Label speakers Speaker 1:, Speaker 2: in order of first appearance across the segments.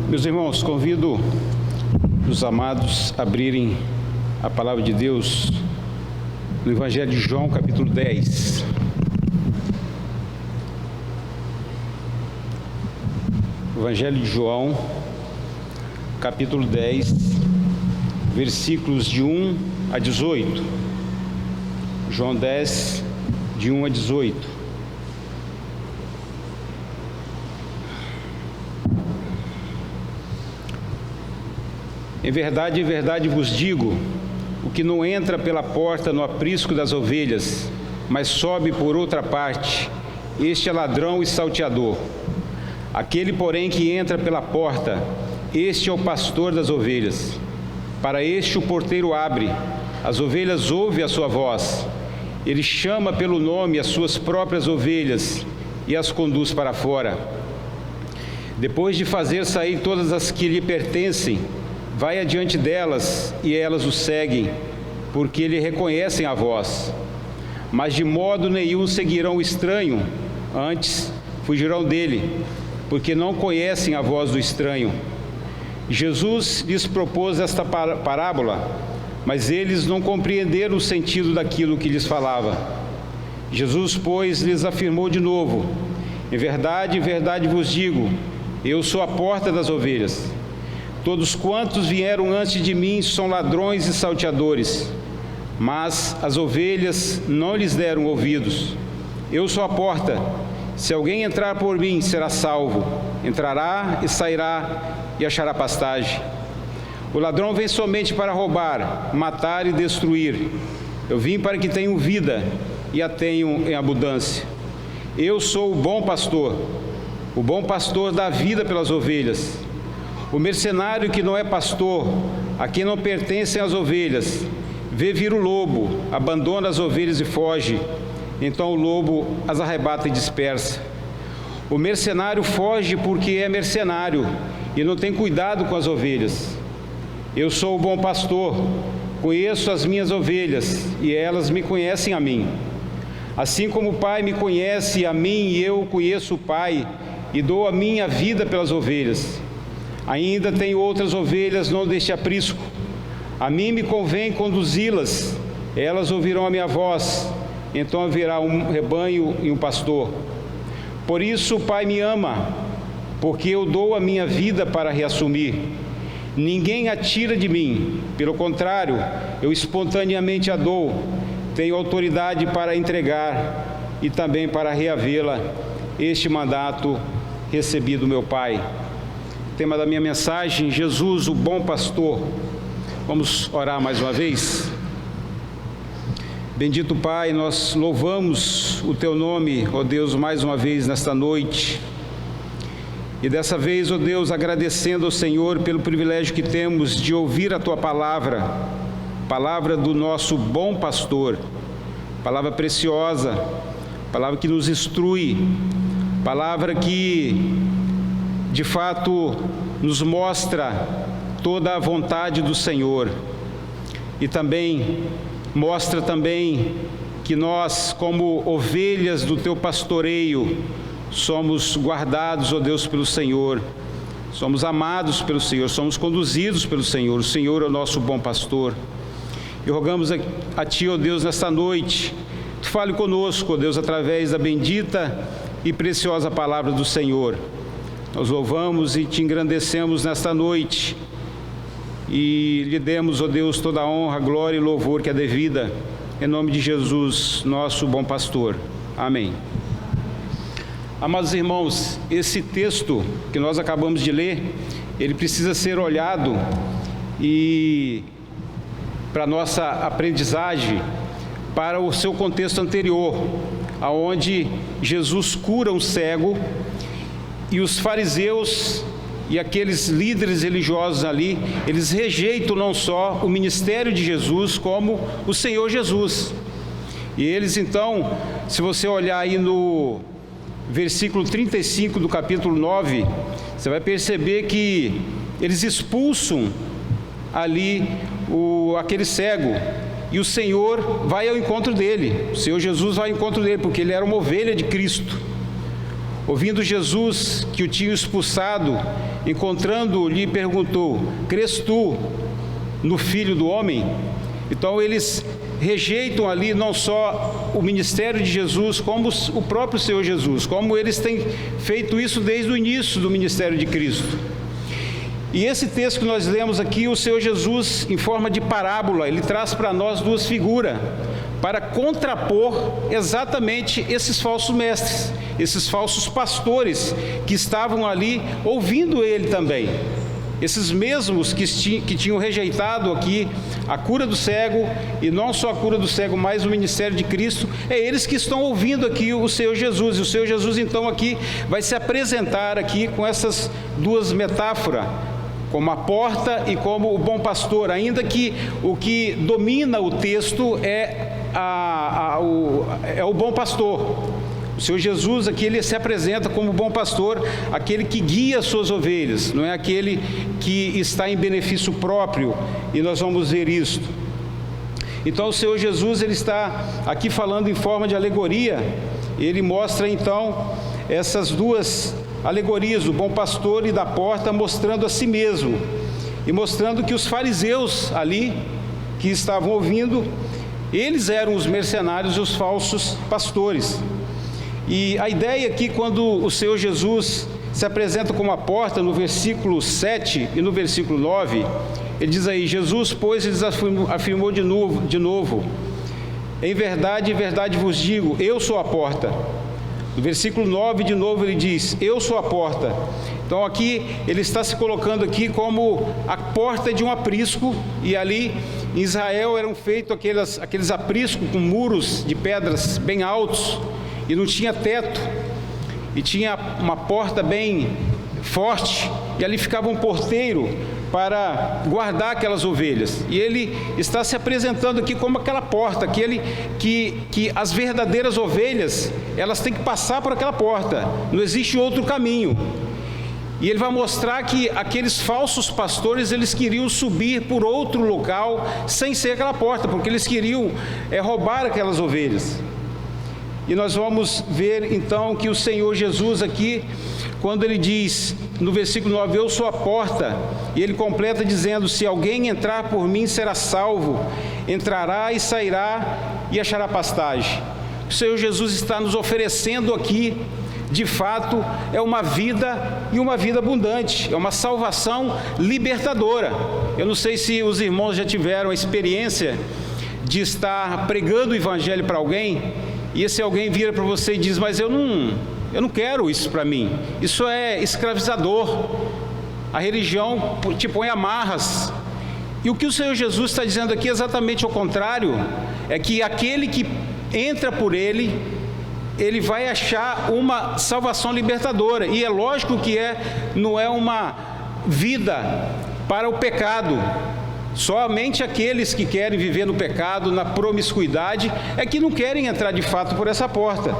Speaker 1: Meus irmãos, convido os amados a abrirem a palavra de Deus no Evangelho de João, capítulo 10. Evangelho de João, capítulo 10, versículos de 1 a 18. João 10, de 1 a 18. Em verdade vos digo, o que não entra pela porta no aprisco das ovelhas, mas sobe por outra parte, este é ladrão e salteador. Aquele, porém, que entra pela porta, este é o pastor das ovelhas. Para este o porteiro abre, as ovelhas ouvem a sua voz. Ele chama pelo nome as suas próprias ovelhas e as conduz para fora. Depois de fazer sair todas as que lhe pertencem, vai adiante delas, e elas o seguem, porque lhe reconhecem a voz. Mas de modo nenhum seguirão o estranho, antes fugirão dele, porque não conhecem a voz do estranho. Jesus lhes propôs esta parábola, mas eles não compreenderam o sentido daquilo que lhes falava. Jesus, pois, lhes afirmou de novo: em verdade vos digo, eu sou a porta das ovelhas. Todos quantos vieram antes de mim são ladrões e salteadores, mas as ovelhas não lhes deram ouvidos. Eu sou a porta. Se alguém entrar por mim, será salvo. Entrará e sairá e achará pastagem. O ladrão vem somente para roubar, matar e destruir. Eu vim para que tenham vida e a tenham em abundância. Eu sou o bom pastor. O bom pastor dá vida pelas ovelhas. O mercenário que não é pastor, a quem não pertencem as ovelhas, vê vir o lobo, abandona as ovelhas e foge. Então o lobo as arrebata e dispersa. O mercenário foge porque é mercenário e não tem cuidado com as ovelhas. Eu sou o bom pastor, conheço as minhas ovelhas e elas me conhecem a mim. Assim como o Pai me conhece a mim e eu conheço o Pai e dou a minha vida pelas ovelhas. Ainda tenho outras ovelhas não deste aprisco. A mim me convém conduzi-las, elas ouvirão a minha voz, então haverá um rebanho e um pastor. Por isso o Pai me ama, porque eu dou a minha vida para reassumir. Ninguém a tira de mim, pelo contrário, eu espontaneamente a dou. Tenho autoridade para entregar e também para reavê-la. Este mandato recebi do meu Pai. Tema da minha mensagem: Jesus, o bom pastor. Vamos orar mais uma vez. Bendito Pai, nós louvamos o Teu nome, ó Deus, mais uma vez nesta noite. E dessa vez, ó Deus, agradecendo ao Senhor pelo privilégio que temos de ouvir a Tua palavra, palavra do nosso bom pastor, palavra preciosa, palavra que nos instrui, palavra que de fato nos mostra toda a vontade do Senhor, e também mostra também que nós, como ovelhas do Teu pastoreio, somos guardados, ó Deus, pelo Senhor, somos amados pelo Senhor, somos conduzidos pelo Senhor. O Senhor é o nosso bom pastor. E rogamos a Ti, ó Deus, nesta noite, Tu fale conosco, ó Deus, através da bendita e preciosa palavra do Senhor. Nós louvamos e Te engrandecemos nesta noite e lhe demos, ó Deus, toda a honra, glória e louvor que é devida, em nome de Jesus, nosso bom pastor. Amém. Amados irmãos, esse texto que nós acabamos de ler, ele precisa ser olhado e para nossa aprendizagem, para o seu contexto anterior, aonde Jesus cura um cego. E os fariseus e aqueles líderes religiosos ali, eles rejeitam não só o ministério de Jesus, como o Senhor Jesus. E eles então, se você olhar aí no versículo 35 do capítulo 9, você vai perceber que eles expulsam ali aquele cego. E o Senhor vai ao encontro dele, o Senhor Jesus vai ao encontro dele, porque ele era uma ovelha de Cristo. Ouvindo Jesus que o tinham expulsado, encontrando-o, lhe perguntou: crês tu no Filho do Homem? Então eles rejeitam ali não só o ministério de Jesus, como o próprio Senhor Jesus, como eles têm feito isso desde o início do ministério de Cristo. E esse texto que nós lemos aqui, o Senhor Jesus, em forma de parábola, ele traz para nós duas figuras, para contrapor exatamente esses falsos mestres, esses falsos pastores que estavam ali ouvindo ele também. Esses mesmos que tinham rejeitado aqui a cura do cego, e não só a cura do cego, mas o ministério de Cristo, é eles que estão ouvindo aqui o Senhor Jesus. E o Senhor Jesus então aqui vai se apresentar aqui com essas duas metáforas, como a porta e como o bom pastor, ainda que o que domina o texto é o bom pastor. O Senhor Jesus aqui, ele se apresenta como bom pastor, aquele que guia as suas ovelhas, não é aquele que está em benefício próprio, e nós vamos ver isto. Então o Senhor Jesus, ele está aqui falando em forma de alegoria. Ele mostra então essas duas alegorias, do bom pastor e da porta, mostrando a si mesmo, e mostrando que os fariseus ali, que estavam ouvindo, eles eram os mercenários e os falsos pastores. E a ideia aqui, quando o Senhor Jesus se apresenta como a porta, no versículo 7 e no versículo 9, ele diz aí: Jesus, pois, lhes afirmou de novo, em verdade vos digo, eu sou a porta. No versículo 9, de novo, ele diz: eu sou a porta. Então aqui, ele está se colocando aqui como a porta de um aprisco, e ali em Israel eram feitos aqueles apriscos com muros de pedras bem altos, e não tinha teto, e tinha uma porta bem forte, e ali ficava um porteiro para guardar aquelas ovelhas. E ele está se apresentando aqui como aquela porta, aquele que as verdadeiras ovelhas, elas têm que passar por aquela porta, não existe outro caminho. E ele vai mostrar que aqueles falsos pastores, eles queriam subir por outro local sem ser aquela porta, porque eles queriam roubar aquelas ovelhas. E nós vamos ver então que o Senhor Jesus aqui, quando ele diz no versículo 9, eu sou a porta, e ele completa dizendo: se alguém entrar por mim será salvo, entrará e sairá e achará pastagem. O Senhor Jesus está nos oferecendo aqui, de fato, é uma vida, e uma vida abundante, é uma salvação libertadora. Eu não sei se os irmãos já tiveram a experiência de estar pregando o evangelho para alguém, e esse alguém vira para você e diz: mas eu não quero isso para mim, isso é escravizador, a religião te põe amarras. E o que o Senhor Jesus está dizendo aqui é exatamente o contrário, é que aquele que entra por ele vai achar uma salvação libertadora. E é lógico que não é uma vida para o pecado. Somente aqueles que querem viver no pecado, na promiscuidade, é que não querem entrar de fato por essa porta.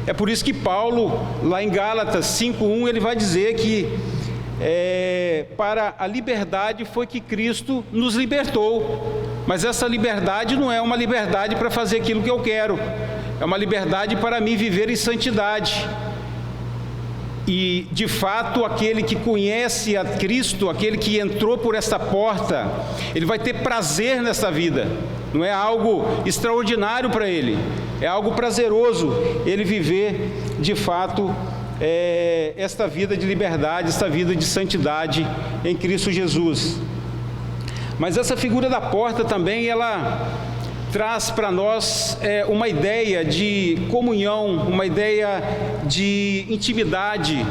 Speaker 1: É por isso que Paulo, lá em Gálatas 5:1, ele vai dizer que para a liberdade foi que Cristo nos libertou. Mas essa liberdade não é uma liberdade para fazer aquilo que eu quero, é uma liberdade para mim viver em santidade. E, de fato, aquele que conhece a Cristo, aquele que entrou por esta porta, ele vai ter prazer nessa vida. Não é algo extraordinário para ele, é algo prazeroso ele viver, de fato, esta vida de liberdade, esta vida de santidade em Cristo Jesus. Mas essa figura da porta também, ela traz para nós uma ideia de comunhão, uma ideia de intimidade.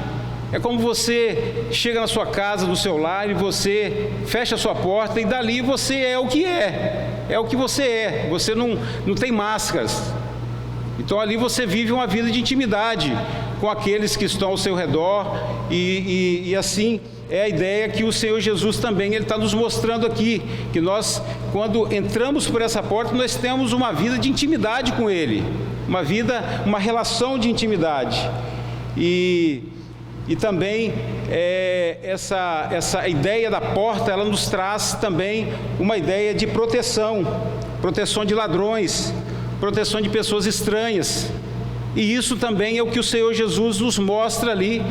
Speaker 1: É como você chega na sua casa, no seu lar, e você fecha a sua porta, e dali você é o que é o que você é, você não tem máscaras. Então ali você vive uma vida de intimidade com aqueles que estão ao seu redor, e assim é a ideia que o Senhor Jesus também ele está nos mostrando aqui, que nós, quando entramos por essa porta, nós temos uma vida de intimidade com Ele, uma relação de intimidade. E também essa ideia da porta, ela nos traz também uma ideia de proteção de ladrões, proteção de pessoas estranhas. E isso também é o que o Senhor Jesus nos mostra ali,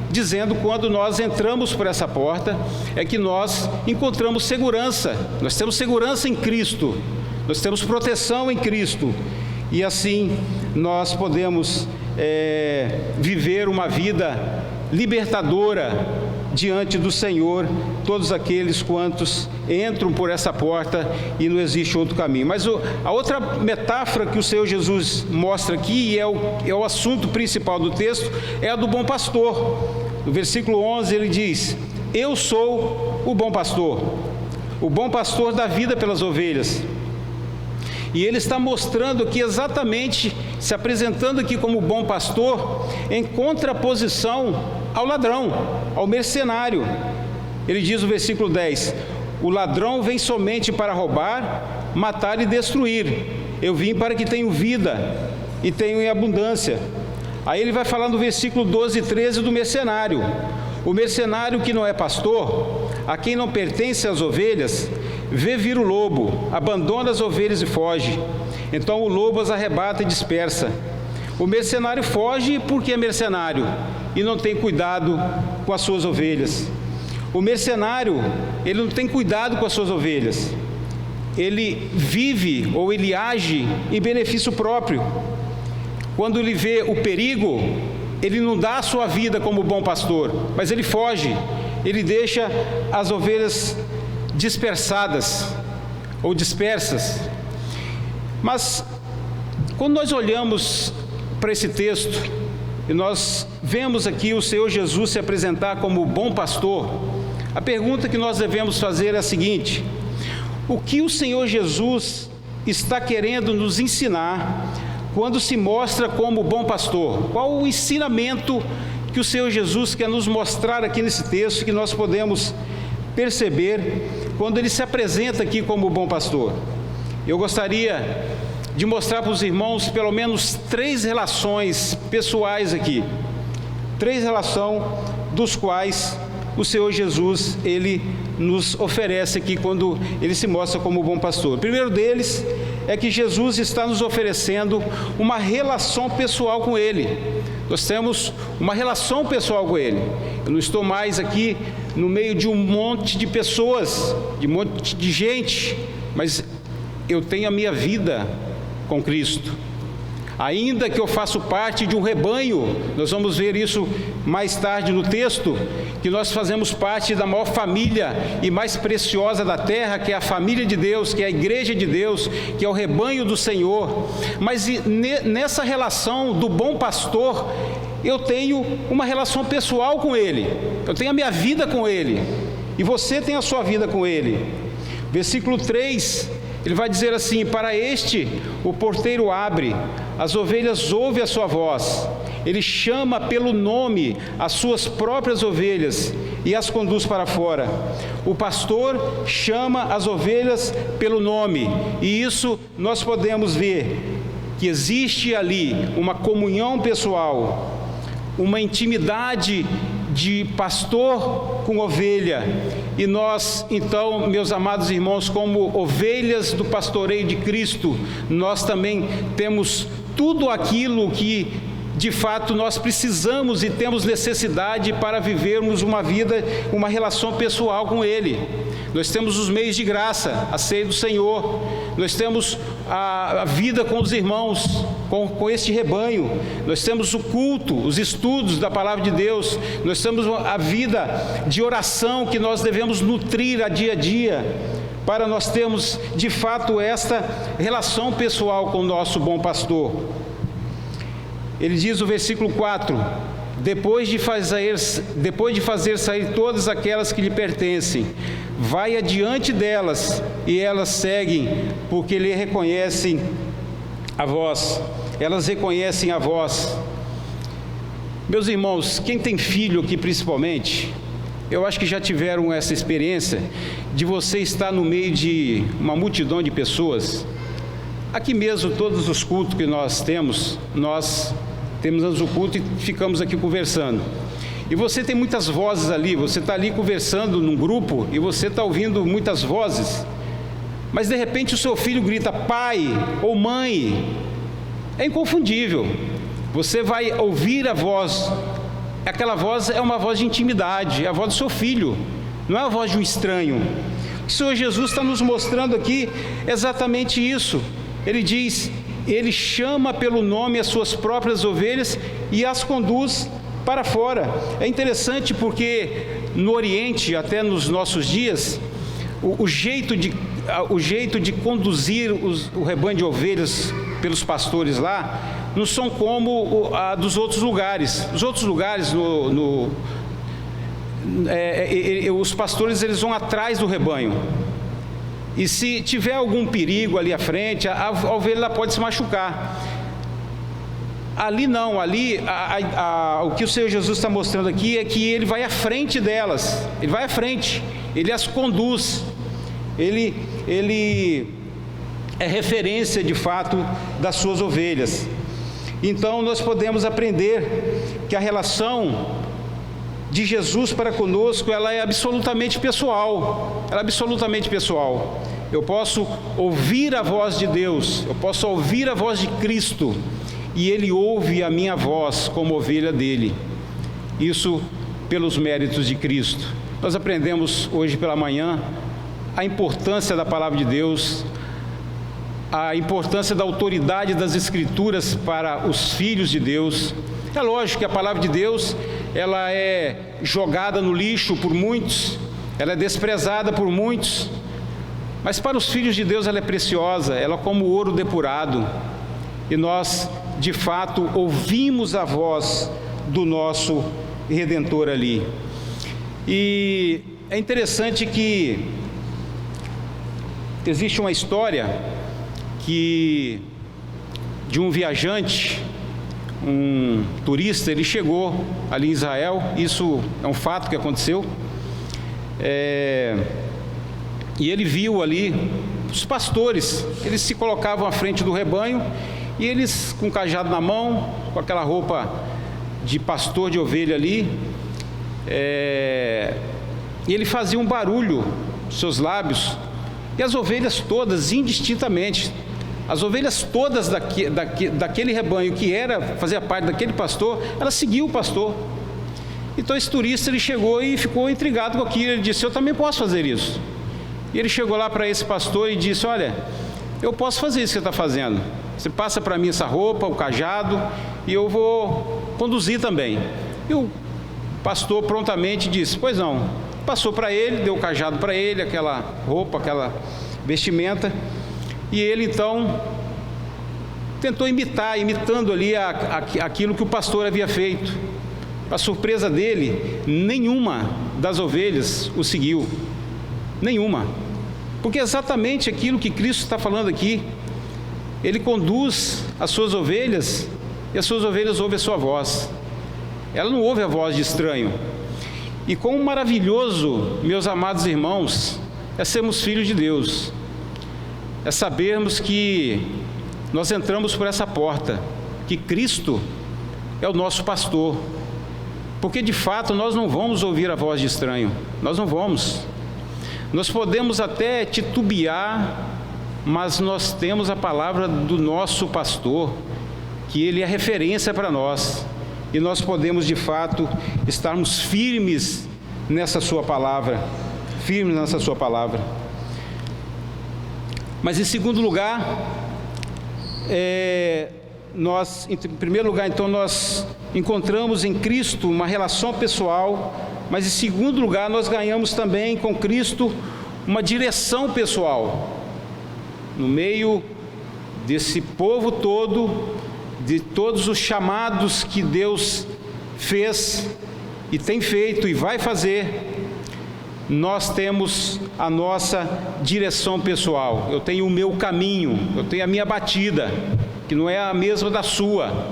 Speaker 1: dizendo quando nós entramos por essa porta, é que nós encontramos segurança. Nós temos segurança em Cristo, nós temos proteção em Cristo, e assim nós podemos viver uma vida libertadora diante do Senhor, todos aqueles quantos entram por essa porta e não existe outro caminho. Mas a outra metáfora que o Senhor Jesus mostra aqui, e é o assunto principal do texto, é a do bom pastor. No versículo 11 ele diz: eu sou o bom pastor dá vida pelas ovelhas. E ele está mostrando aqui exatamente, se apresentando aqui como bom pastor, em contraposição ao ladrão, ao mercenário. Ele diz no versículo 10: o ladrão vem somente para roubar, matar e destruir. Eu vim para que tenham vida e tenham em abundância. Aí ele vai falar no versículo 12 e 13 do mercenário. O mercenário que não é pastor, a quem não pertence as ovelhas, vê vir o lobo, abandona as ovelhas e foge. Então o lobo as arrebata e dispersa. O mercenário foge porque é mercenário e não tem cuidado com as suas ovelhas. O mercenário, ele não tem cuidado com as suas ovelhas. Ele vive ou ele age em benefício próprio. Quando ele vê o perigo, ele não dá a sua vida como bom pastor, mas ele foge. Ele deixa as ovelhas dispersadas ou dispersas. Mas quando nós olhamos para esse texto e nós vemos aqui o Senhor Jesus se apresentar como bom pastor, a pergunta que nós devemos fazer é a seguinte: o que o Senhor Jesus está querendo nos ensinar quando se mostra como bom pastor? Qual o ensinamento que o Senhor Jesus quer nos mostrar aqui nesse texto, que nós podemos perceber quando ele se apresenta aqui como bom pastor? Eu gostaria de mostrar para os irmãos pelo menos 3 relações pessoais aqui, 3 relações dos quais o Senhor Jesus, ele nos oferece aqui quando ele se mostra como bom pastor. O primeiro deles é que Jesus está nos oferecendo uma relação pessoal com ele. Nós temos uma relação pessoal com ele. Eu não estou mais aqui no meio de um monte de pessoas, de um monte de gente, mas eu tenho a minha vida com Cristo. Ainda que eu faço parte de um rebanho, nós vamos ver isso mais tarde no texto, que nós fazemos parte da maior família e mais preciosa da terra, que é a família de Deus, que é a igreja de Deus, que é o rebanho do Senhor. Mas nessa relação do bom pastor, eu tenho uma relação pessoal com Ele, eu tenho a minha vida com Ele, e você tem a sua vida com Ele. Versículo 3, ele vai dizer assim: para este o porteiro abre, as ovelhas ouvem a sua voz, ele chama pelo nome as suas próprias ovelhas e as conduz para fora. O pastor chama as ovelhas pelo nome, e isso nós podemos ver, que existe ali uma comunhão pessoal, uma intimidade de pastor com ovelha. E nós, então, meus amados irmãos, como ovelhas do pastoreio de Cristo, nós também temos tudo aquilo que de fato nós precisamos e temos necessidade para vivermos uma vida, uma relação pessoal com Ele. Nós temos os meios de graça, a ceia do Senhor, nós temos a vida com os irmãos, com este rebanho, nós temos o culto, os estudos da palavra de Deus, nós temos a vida de oração que nós devemos nutrir a dia, para nós termos de fato esta relação pessoal com o nosso bom pastor. Ele diz no versículo 4: depois de fazer sair todas aquelas que lhe pertencem, vai adiante delas, e elas seguem, porque lhe reconhecem a voz. Elas reconhecem a voz. Meus irmãos, quem tem filho aqui principalmente, eu acho que já tiveram essa experiência de você estar no meio de uma multidão de pessoas. Aqui mesmo, todos os cultos que nós temos o culto e ficamos aqui conversando. E você tem muitas vozes ali, você está ali conversando num grupo e você está ouvindo muitas vozes, mas de repente o seu filho grita pai ou mãe, é inconfundível. Você vai ouvir a voz. Aquela voz é uma voz de intimidade, é a voz do seu filho, não é a voz de um estranho. O Senhor Jesus está nos mostrando aqui exatamente isso. Ele diz, Ele chama pelo nome as suas próprias ovelhas e as conduz para fora. É interessante porque no Oriente, até nos nossos dias, o jeito de conduzir o rebanho de ovelhas pelos pastores lá, não são como a dos outros lugares. Os outros lugares, os pastores eles vão atrás do rebanho. E se tiver algum perigo ali à frente, a ovelha ela pode se machucar. Ali não, ali o que o Senhor Jesus está mostrando aqui é que Ele vai à frente delas, Ele vai à frente, Ele as conduz, Ele é referência de fato das suas ovelhas. Então nós podemos aprender que a relação de Jesus para conosco, ela é absolutamente pessoal, Eu posso ouvir a voz de Deus, eu posso ouvir a voz de Cristo, e Ele ouve a minha voz como ovelha dele, isso pelos méritos de Cristo. Nós aprendemos hoje pela manhã a importância da palavra de Deus, a importância da autoridade das Escrituras para os filhos de Deus. É lógico que a palavra de Deus, ela é jogada no lixo por muitos, ela é desprezada por muitos, mas para os filhos de Deus ela é preciosa, ela é como ouro depurado, e nós, de fato, ouvimos a voz do nosso Redentor ali. E é interessante que existe uma história de um viajante, um turista, ele chegou ali em Israel, isso é um fato que aconteceu, e ele viu ali os pastores, eles se colocavam à frente do rebanho, e eles com o cajado na mão, com aquela roupa de pastor de ovelha ali, e ele fazia um barulho nos seus lábios, e as ovelhas todas, indistintamente, as ovelhas todas daquele rebanho que fazia parte daquele pastor, elas seguiam o pastor. Então esse turista, ele chegou e ficou intrigado com aquilo, ele disse, eu também posso fazer isso. E ele chegou lá para esse pastor e disse, olha, eu posso fazer isso que você está fazendo, você passa para mim essa roupa, o cajado, e eu vou conduzir também. E o pastor prontamente disse, pois não. Passou para ele, deu o cajado para ele, aquela roupa, aquela vestimenta, e ele então tentou imitando ali aquilo que o pastor havia feito. Para surpresa dele, nenhuma das ovelhas o seguiu, nenhuma, porque é exatamente aquilo que Cristo está falando aqui. Ele conduz as suas ovelhas, e as suas ovelhas ouvem a sua voz, ela não ouve a voz de estranho. E quão maravilhoso, meus amados irmãos, é sermos filhos de Deus, é sabermos que nós entramos por essa porta, que Cristo é o nosso pastor, porque de fato nós não vamos ouvir a voz de estranho, nós não vamos. Nós podemos até titubear, mas nós temos a palavra do nosso pastor, que ele é referência para nós, e nós podemos de fato estarmos firmes nessa sua palavra, Mas em segundo lugar, em primeiro lugar, então, nós encontramos em Cristo uma relação pessoal, mas em segundo lugar, nós ganhamos também com Cristo uma direção pessoal. No meio desse povo todo, de todos os chamados que Deus fez e tem feito e vai fazer, nós temos a nossa direção pessoal. Eu tenho o meu caminho, eu tenho a minha batida, que não é a mesma da sua.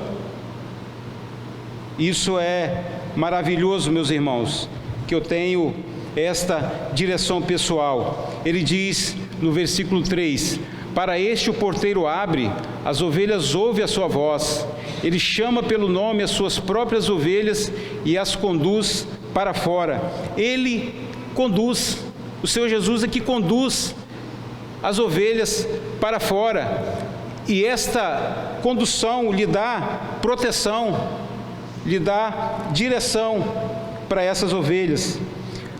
Speaker 1: Isso é maravilhoso, meus irmãos, que eu tenho esta direção pessoal. Ele diz no versículo 3, para este o porteiro abre, as ovelhas ouvem a sua voz, ele chama pelo nome as suas próprias ovelhas e as conduz para fora. Ele conduz, o Senhor Jesus é que conduz as ovelhas para fora, e esta condução, lhe dá proteção, lhe dá direção para essas ovelhas.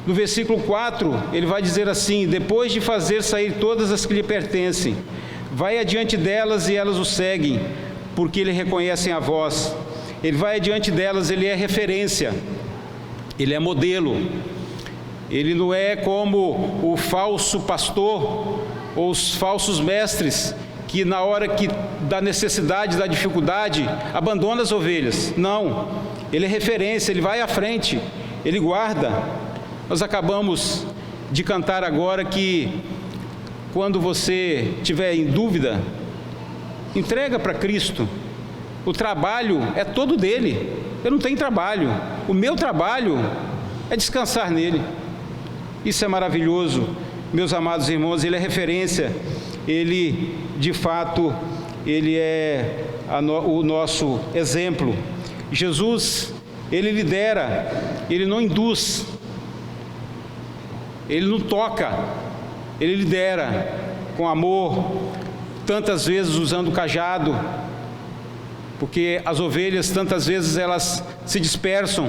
Speaker 1: No versículo 4, ele vai dizer assim: depois de fazer sair todas as que lhe pertencem, vai adiante delas e elas o seguem, porque lhe reconhecem a voz. Ele vai adiante delas, ele é referência, ele é modelo. Ele não é como o falso pastor ou os falsos mestres, que na hora da necessidade, da dificuldade, abandona as ovelhas. Não, ele é referência, ele vai à frente, ele guarda. Nós acabamos de cantar agora que quando você tiver em dúvida, entrega para Cristo. O trabalho é todo dele. Eu não tenho trabalho. O meu trabalho é descansar nele. Isso é maravilhoso, meus amados irmãos. Ele é referência. Ele, de fato, ele é o nosso exemplo. Jesus, ele lidera, ele não induz, ele não toca, ele lidera com amor, tantas vezes usando o cajado, porque as ovelhas tantas vezes elas se dispersam,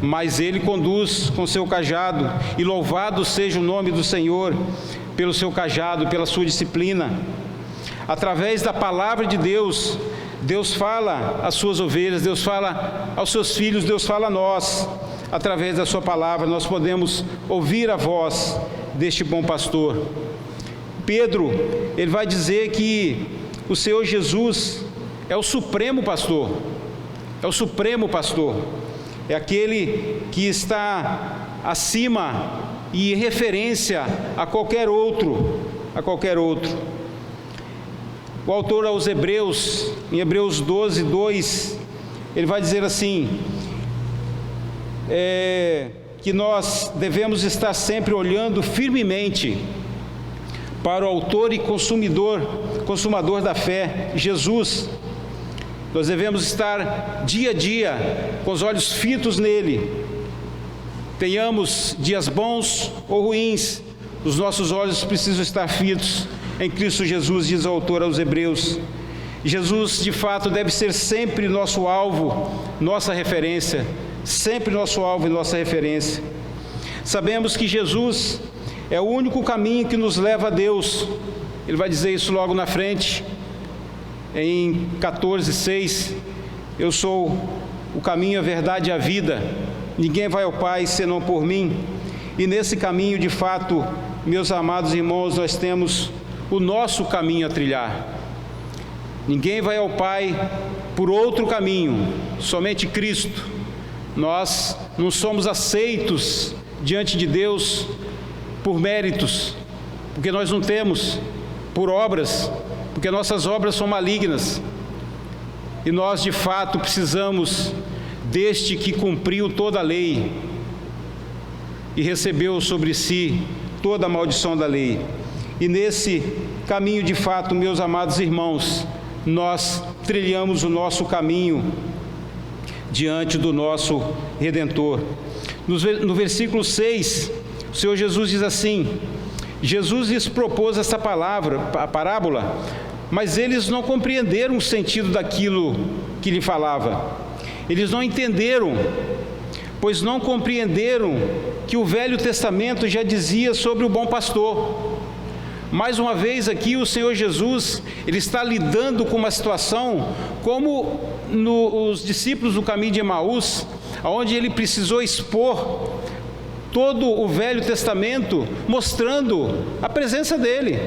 Speaker 1: mas ele conduz com seu cajado, e louvado seja o nome do Senhor pelo seu cajado, pela sua disciplina. Através da palavra de Deus, Deus fala às suas ovelhas, Deus fala aos seus filhos, Deus fala a nós. Através da sua palavra nós podemos ouvir a voz deste bom pastor. Pedro, ele vai dizer que o Senhor Jesus é o supremo pastor, é o supremo pastor, é aquele que está acima e referência a qualquer outro, O autor aos Hebreus, em Hebreus 12, 2, ele vai dizer assim, que nós devemos estar sempre olhando firmemente para o autor e consumador da fé, Jesus. Nós devemos estar dia a dia com os olhos fitos nele. Tenhamos dias bons ou ruins, os nossos olhos precisam estar fitos em Cristo Jesus, diz o autor aos Hebreus. Jesus, de fato, deve ser sempre nosso alvo, nossa referência, sempre nosso alvo e nossa referência. Sabemos que Jesus é o único caminho que nos leva a Deus. Ele vai dizer isso logo na frente, em 14:6, eu sou o caminho, a verdade e a vida, ninguém vai ao Pai senão por mim. E nesse caminho, de fato, meus amados irmãos, nós temos o nosso caminho a trilhar. Ninguém vai ao Pai por outro caminho, somente Cristo. Nós não somos aceitos diante de Deus por méritos, porque nós não temos, por obras, porque nossas obras são malignas, e nós de fato precisamos deste que cumpriu toda a lei e recebeu sobre si toda a maldição da lei. E nesse caminho, de fato, meus amados irmãos, nós trilhamos o nosso caminho diante do nosso Redentor. No versículo 6, o Senhor Jesus diz assim: Jesus lhes propôs essa parábola, mas eles não compreenderam o sentido daquilo que lhe falava. Eles não entenderam, pois não compreenderam que o Velho Testamento já dizia sobre o bom pastor. Mais uma vez aqui o Senhor Jesus, ele está lidando com uma situação como os discípulos do caminho de Emaús, onde ele precisou expor todo o Velho Testamento, mostrando a presença dele.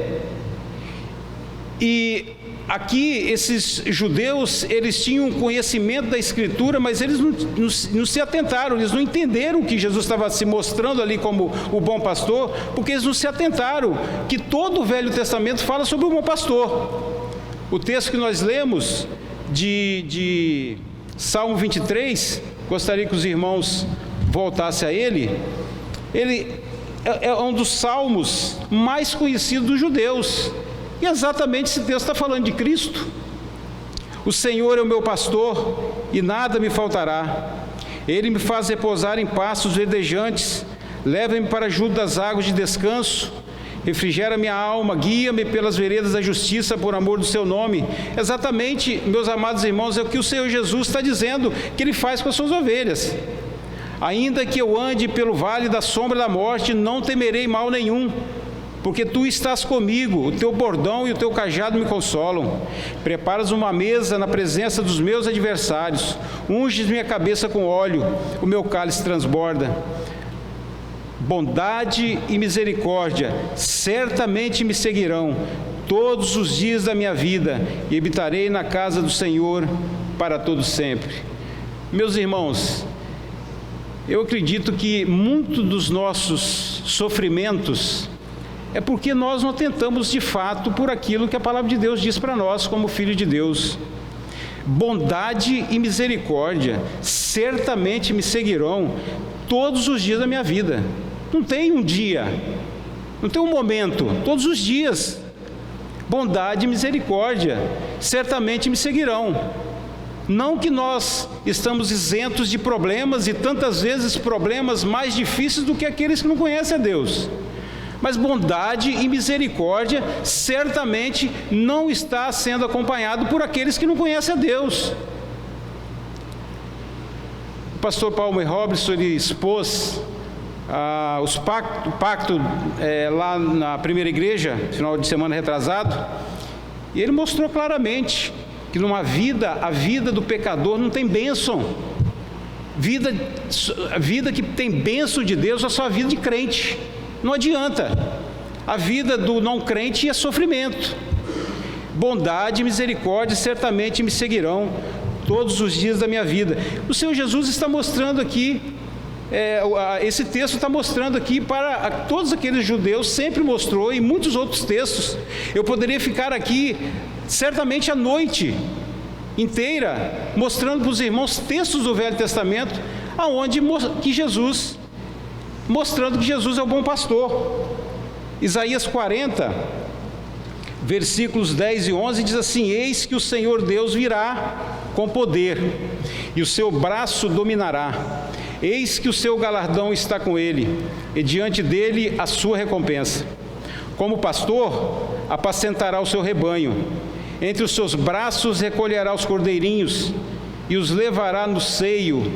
Speaker 1: E aqui esses judeus, eles tinham conhecimento da Escritura, mas eles não se atentaram, eles não entenderam que Jesus estava se mostrando ali como o bom pastor, porque eles não se atentaram que todo o Velho Testamento fala sobre o bom pastor. O texto que nós lemos de Salmo 23, gostaria que os irmãos voltassem a ele é um dos salmos mais conhecidos dos judeus. E exatamente esse texto está falando de Cristo. O Senhor é o meu pastor e nada me faltará. Ele me faz repousar em pastos verdejantes, leva-me para junto das águas de descanso, refrigera minha alma, guia-me pelas veredas da justiça por amor do seu nome. Exatamente, meus amados irmãos, é o que o Senhor Jesus está dizendo que Ele faz com as suas ovelhas. Ainda que eu ande pelo vale da sombra da morte, não temerei mal nenhum, porque tu estás comigo, o teu bordão e o teu cajado me consolam. Preparas uma mesa na presença dos meus adversários, unges minha cabeça com óleo, o meu cálice transborda. Bondade e misericórdia certamente me seguirão todos os dias da minha vida, e habitarei na casa do Senhor para todo sempre. Meus irmãos, eu acredito que muito dos nossos sofrimentos é porque nós não tentamos de fato por aquilo que a palavra de Deus diz para nós como filho de Deus. Bondade e misericórdia certamente me seguirão todos os dias da minha vida. Não tem um dia, não tem um momento, todos os dias. Bondade e misericórdia certamente me seguirão. Não que nós estamos isentos de problemas, e tantas vezes problemas mais difíceis do que aqueles que não conhecem a Deus. Mas bondade e misericórdia certamente não está sendo acompanhado por aqueles que não conhecem a Deus. O pastor Palmer Robinson, ele expôs o pacto lá na primeira igreja, final de semana retrasado, e ele mostrou claramente que a vida do pecador não tem bênção. Vida que tem bênção de Deus é só a vida de crente. Não adianta. A vida do não crente é sofrimento. Bondade e misericórdia certamente me seguirão todos os dias da minha vida. O Senhor Jesus está mostrando aqui, esse texto está mostrando aqui para todos aqueles judeus, sempre mostrou, e muitos outros textos. Eu poderia ficar aqui certamente a noite inteira mostrando para os irmãos textos do Velho Testamento, mostrando que Jesus é o bom pastor. Isaías 40, versículos 10 e 11 diz assim: eis que o Senhor Deus virá com poder, e o seu braço dominará. Eis que o seu galardão está com ele, e diante dele a sua recompensa. Como pastor, apacentará o seu rebanho, entre os seus braços recolherá os cordeirinhos, e os levará no seio,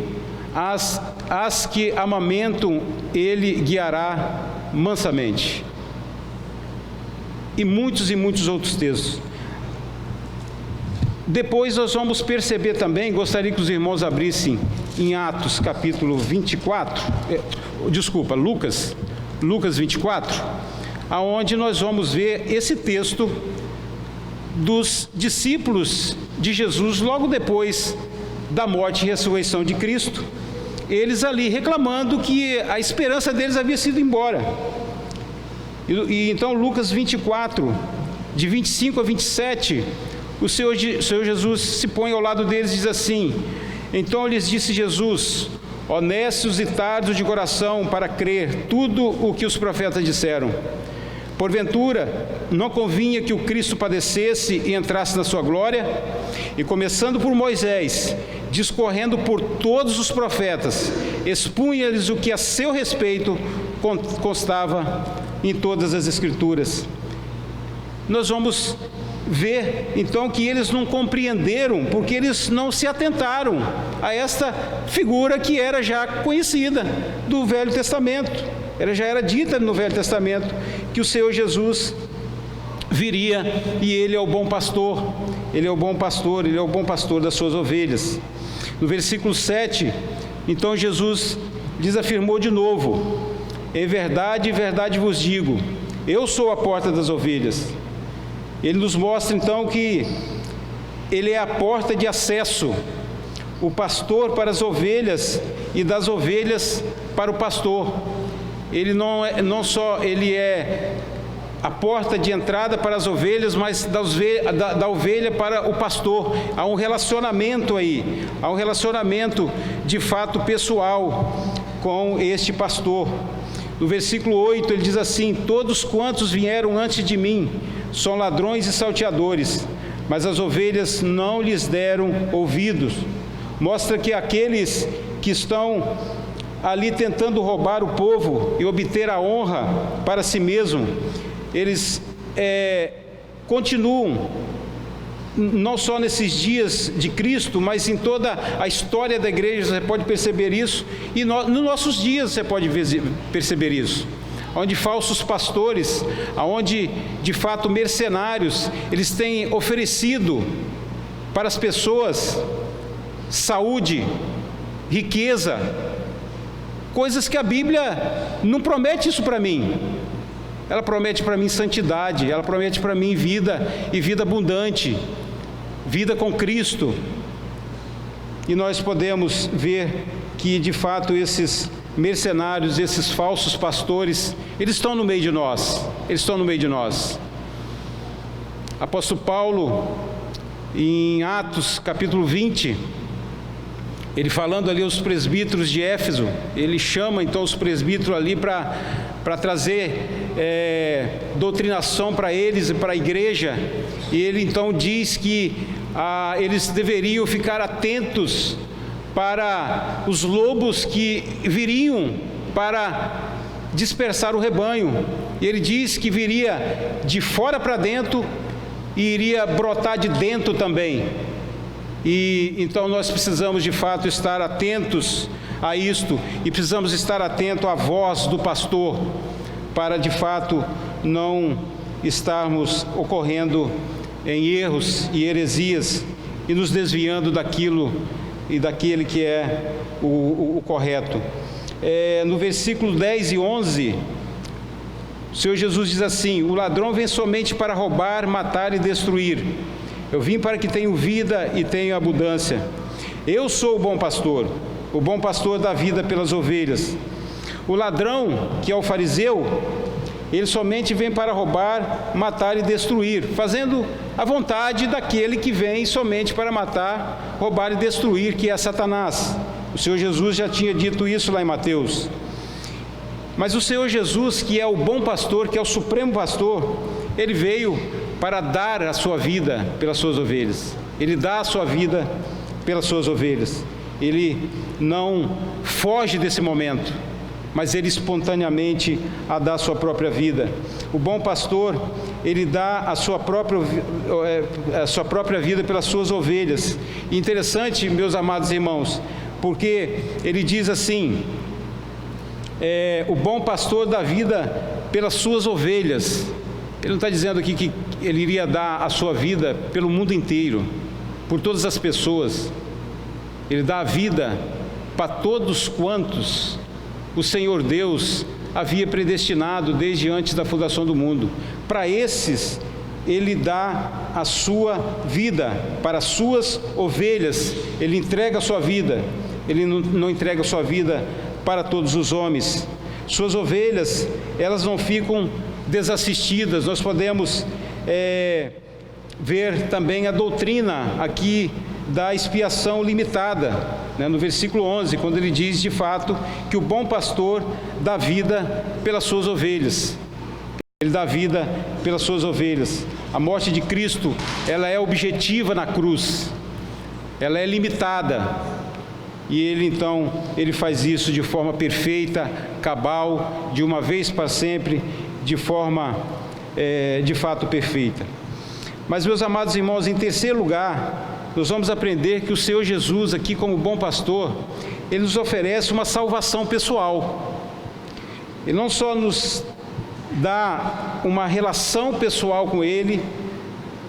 Speaker 1: as que amamentam ele guiará mansamente. E muitos outros textos. Depois nós vamos perceber também, gostaria que os irmãos abrissem em Atos capítulo 24, Lucas 24, aonde nós vamos ver esse texto dos discípulos de Jesus logo depois da morte e ressurreição de Cristo, eles ali reclamando que a esperança deles havia sido embora. E então Lucas 24, de 25 a 27, o Senhor Jesus se põe ao lado deles e diz assim: então lhes disse Jesus: honestos e tardos de coração para crer tudo o que os profetas disseram. Porventura, não convinha que o Cristo padecesse e entrasse na sua glória? E começando por Moisés, discorrendo por todos os profetas, expunha-lhes o que a seu respeito constava em todas as Escrituras. Nós vamos ver então que eles não compreenderam, porque eles não se atentaram a esta figura que era já conhecida do Velho Testamento. Ela já era dita no Velho Testamento, que o Senhor Jesus viria, e Ele é o bom pastor, Ele é o bom pastor, Ele é o bom pastor das suas ovelhas. No versículo 7, então Jesus lhes afirmou de novo: em verdade vos digo, eu sou a porta das ovelhas. Ele nos mostra então que Ele é a porta de acesso, o pastor para as ovelhas e das ovelhas para o pastor. Ele não só ele é a porta de entrada para as ovelhas, mas da ovelha para o pastor. Há um relacionamento aí, há um relacionamento de fato pessoal com este pastor. No versículo 8 ele diz assim: todos quantos vieram antes de mim são ladrões e salteadores, mas as ovelhas não lhes deram ouvidos. Mostra que aqueles que estão ali tentando roubar o povo e obter a honra para si mesmo, eles continuam, não só nesses dias de Cristo, mas em toda a história da igreja você pode perceber isso, e nos nossos dias você pode perceber isso, onde falsos pastores, onde de fato mercenários, eles têm oferecido para as pessoas saúde, riqueza, coisas que a Bíblia não promete isso para mim. Ela promete para mim santidade, ela promete para mim vida, e vida abundante, vida com Cristo. E nós podemos ver que de fato esses mercenários, esses falsos pastores, eles estão no meio de nós, eles estão no meio de nós. Apóstolo Paulo, em Atos capítulo 20, ele falando ali aos presbíteros de Éfeso, ele chama então os presbíteros ali para trazer doutrinação para eles e para a igreja, e ele então diz que eles deveriam ficar atentos para os lobos que viriam para dispersar o rebanho, e ele diz que viria de fora para dentro e iria brotar de dentro também. E então nós precisamos de fato estar atentos a isto, e precisamos estar atentos à voz do pastor, para de fato não estarmos ocorrendo em erros e heresias e nos desviando daquilo e daquele que é o correto. No versículo 10 e 11, o Senhor Jesus diz assim: o ladrão vem somente para roubar, matar e destruir. Eu vim para que tenham vida e tenham abundância. Eu sou o bom pastor dá vida pelas ovelhas. O ladrão, que é o fariseu, ele somente vem para roubar, matar e destruir, fazendo a vontade daquele que vem somente para matar, roubar e destruir, que é Satanás. O Senhor Jesus já tinha dito isso lá em Mateus. Mas o Senhor Jesus, que é o bom pastor, que é o supremo pastor, ele veio para dar a sua vida pelas suas ovelhas. Ele dá a sua vida pelas suas ovelhas. Ele não foge desse momento, mas ele espontaneamente dá a sua própria vida. O bom pastor, ele dá a sua própria vida pelas suas ovelhas. E interessante, meus amados irmãos, porque ele diz assim: o bom pastor dá vida pelas suas ovelhas. Ele não está dizendo aqui que ele iria dar a sua vida pelo mundo inteiro, por todas as pessoas. Ele dá a vida para todos quantos o Senhor Deus havia predestinado desde antes da fundação do mundo. Para esses, ele dá a sua vida, para as suas ovelhas, ele entrega a sua vida. Ele não entrega a sua vida para todos os homens. Suas ovelhas, elas não ficam desassistidas. Nós podemos ver também a doutrina aqui da expiação limitada, né, no versículo 11, quando ele diz de fato que o bom pastor dá vida pelas suas ovelhas. Ele dá vida pelas suas ovelhas. A morte de Cristo, ela é objetiva na cruz, ela é limitada, e ele então, ele faz isso de forma perfeita, cabal, de uma vez para sempre, de forma de fato perfeita. Mas, meus amados irmãos, em terceiro lugar, nós vamos aprender que o Senhor Jesus, aqui como bom pastor, ele nos oferece uma salvação pessoal. Ele não só nos dá uma relação pessoal com ele,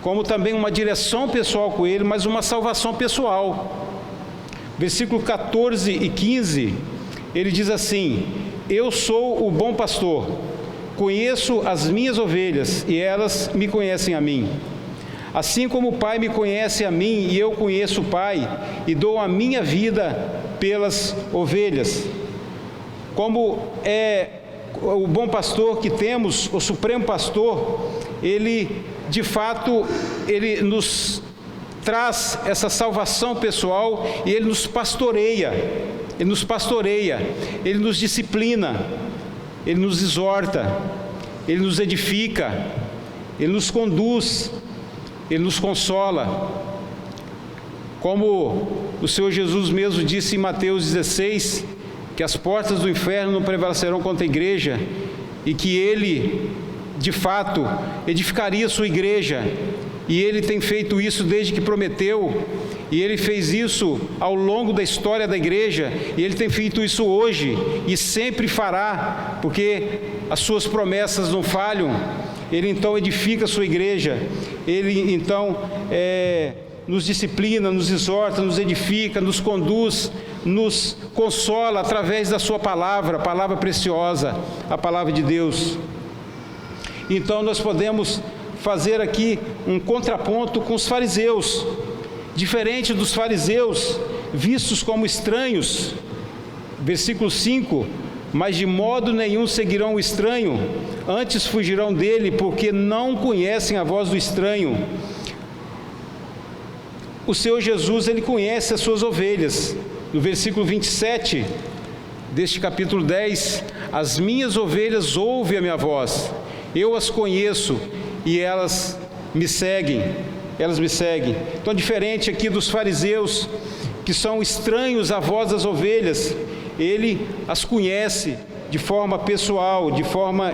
Speaker 1: como também uma direção pessoal com ele, mas uma salvação pessoal. Versículo 14 e 15, ele diz assim: eu sou o bom pastor, conheço as minhas ovelhas e elas me conhecem a mim. Assim como o Pai me conhece a mim e eu conheço o Pai, e dou a minha vida pelas ovelhas. Como é o bom pastor que temos, o supremo pastor, ele de fato, ele nos traz essa salvação pessoal e ele nos pastoreia, ele nos disciplina, ele nos exorta, ele nos edifica, ele nos conduz, ele nos consola. Como o Senhor Jesus mesmo disse em Mateus 16, que as portas do inferno não prevalecerão contra a igreja, e que ele de fato, edificaria sua igreja, e Ele tem feito isso desde que prometeu, e Ele fez isso ao longo da história da igreja, e Ele tem feito isso hoje, e sempre fará, porque as suas promessas não falham. Ele então edifica a sua igreja, Ele então nos disciplina, nos exorta, nos edifica, nos conduz, nos consola através da sua palavra, a palavra preciosa, a palavra de Deus. Então nós podemos fazer aqui um contraponto com os fariseus. Diferente dos fariseus, vistos como estranhos, versículo 5, mas de modo nenhum seguirão o estranho, antes fugirão dele, porque não conhecem a voz do estranho. O Senhor Jesus, Ele conhece as suas ovelhas. No versículo 27 deste capítulo 10, as minhas ovelhas ouvem a minha voz, eu as conheço e elas me seguem. Então, diferente aqui dos fariseus, que são estranhos à voz das ovelhas, Ele as conhece de forma pessoal, de forma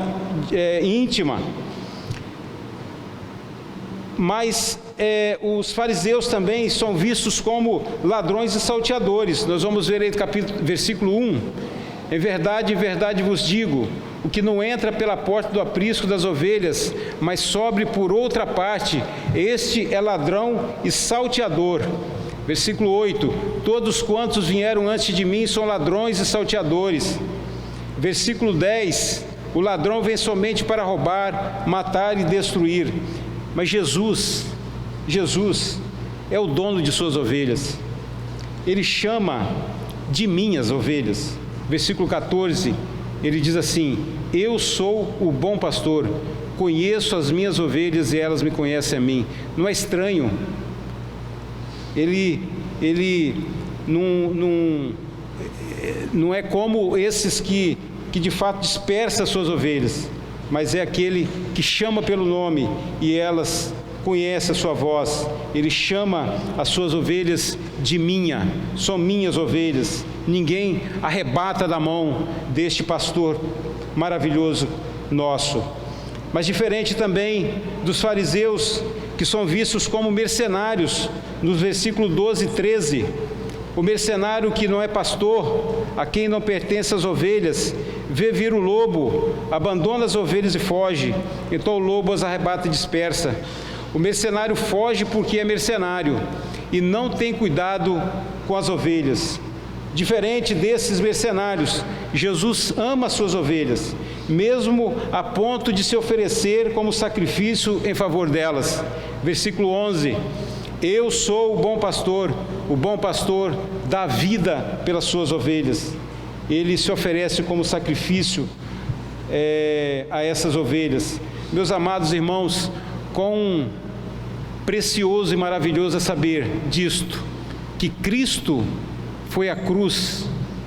Speaker 1: íntima. Mas os fariseus também são vistos como ladrões e salteadores. Nós vamos ver aí versículo 1. Em verdade vos digo, o que não entra pela porta do aprisco das ovelhas, mas sobe por outra parte, este é ladrão e salteador. Versículo 8, todos quantos vieram antes de mim são ladrões e salteadores. Versículo 10, o ladrão vem somente para roubar, matar e destruir. Mas Jesus é o dono de suas ovelhas. Ele chama de minhas ovelhas. Versículo 14, ele diz assim: eu sou o bom pastor, conheço as minhas ovelhas e elas me conhecem a mim. Não é estranho. Ele não é como esses que de fato dispersa as suas ovelhas, mas é aquele que chama pelo nome e elas conhecem a sua voz. Ele chama as suas ovelhas de minha, são minhas ovelhas. Ninguém arrebata da mão deste pastor maravilhoso nosso. Mas diferente também dos fariseus, que são vistos como mercenários, nos versículos 12 e 13, o mercenário que não é pastor, a quem não pertence as ovelhas, vê vir o lobo, abandona as ovelhas e foge, então o lobo as arrebata e dispersa. O mercenário foge porque é mercenário e não tem cuidado com as ovelhas. Diferente desses mercenários, Jesus ama as suas ovelhas, mesmo a ponto de se oferecer como sacrifício em favor delas. Versículo 11, eu sou o bom pastor dá vida pelas suas ovelhas. Ele se oferece como sacrifício a essas ovelhas. Meus amados irmãos, quão precioso e maravilhoso é saber disto, que Cristo foi à cruz